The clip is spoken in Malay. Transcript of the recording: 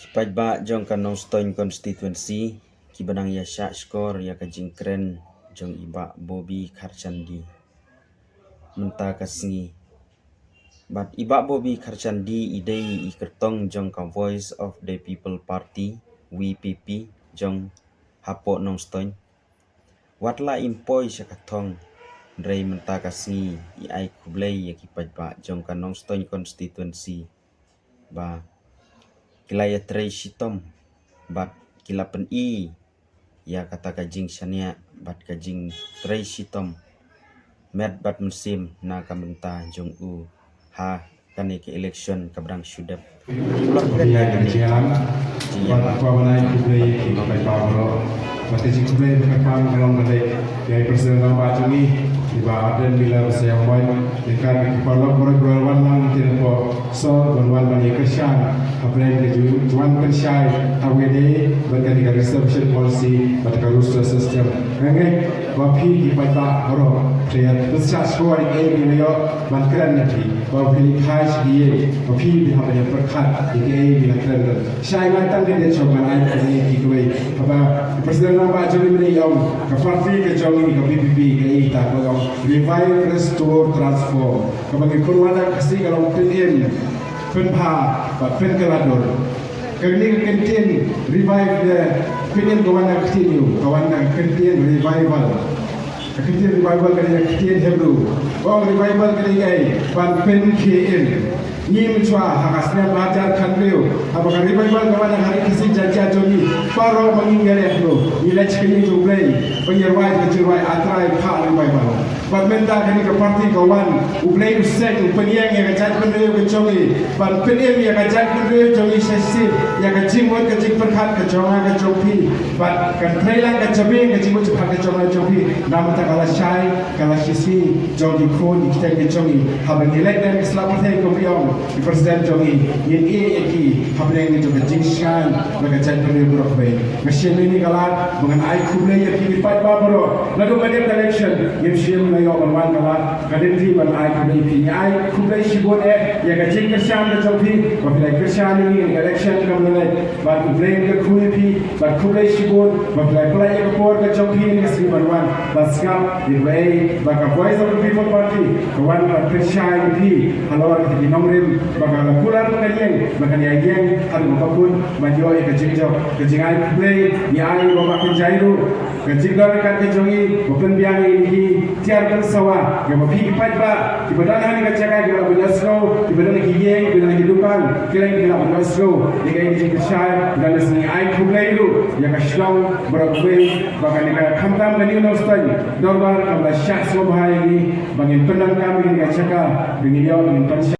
Pajba jong kanong Stoin constituency kibanang ya sya skor ya kajing kren jong iba Bobby Kharchandi menta kasngi but iba Bobby Kharchandi idei ikertong jong ka Voice of the People Party VPP jong hapo nong Stoin watla impoi sya kathong rei menta kasngi i ai kublei ya ki pajba jong kanong Stoin constituency ba kilaya trei shitom bat kila pen i ya kata kajing shania bat kajing trei shitom met bat musim na kamenta jong u ha kane ke election kabrang syudap ulah kan ya kane jian apa mana kublai ki pai pabro mate ji kublai ka pam kalong kale ya presiden ba juni iba aden bila saya mai dekat ki parlo pore gurwan lang tin po so gurwan bani keshan apren ke juan pensyai awede berkati ka reservation policy bat ka roster system ngai wapi ki pai pa horo player besar skor e ni yo man kran nathi wapi khai shi wapi bi ha ba perkhat ke bi kran syai man tang de choman ai ka ni ki koi apa presiden ba juni ni yo ka parti ke jogi ka PPP ke ta ko revive, restore, transform. Kemudian kurwana kasih kalau PDM, penpa, penkelador. Kemudian kentin revive the PDM kawan continue, kawan kentin revival. Kentin revival kerja kentin Hebrew. Oh revival kerja ban pen KN. Ni mencuah hakasnya belajar kanriu. Apakah revival kawan hari kisah jajah joni paro mengingat itu. Nilai cikini jublai penyerwai kejurwai atrai pak revival. Ban menta kini ke parti kawan ublai usek peniang yang kajat kanriu kejongi. Ban peniang yang kajat kanriu jongi sesi yang kajimut kajing perkat kejonga kejopi. Ban kan trailang kejabing kajimut cepat kejonga kejopi. Nama tak kalah syai kalah sisi jongi kun kita kejongi. Habang nilai dan keselamatan kopiong. Di presiden jongi yin eki habang itu kejingshan kajat kanriu berokbai. Mesin ini kalah mengenai kublai yang kini pat babro. Lalu pada election yang siam layo berwan kalah kadenti ban ai kublai pi ai kublai sibon ya kajing keshan ke jopi apabila keshan ini election kamulai ban kublai ke kui pi ban kublai sibon apabila pelai ke por ke jopi ini kesri berwan baskap di way baka Voice of the People Party kawan ban keshan pi halawar ke nomrim baka lakulan kanyeng baka ni ayeng hal mapapun majo ya kajing jo kajing ai kublai ni ai bapak penjairu kajinggar kat kejongi bukan biang ini tiar bersawa yang mapi pajba di badan hani kacakai kita berdasro di badan kiyeng di badan kehidupan kita kita berdasro di kaya ini kesai dan seni ai kublai itu yang kesyong berakui bahkan kita kamtam kani nostal dorbar kamla syak semua ini bagi penang kami ini kacaka dengan dia dengan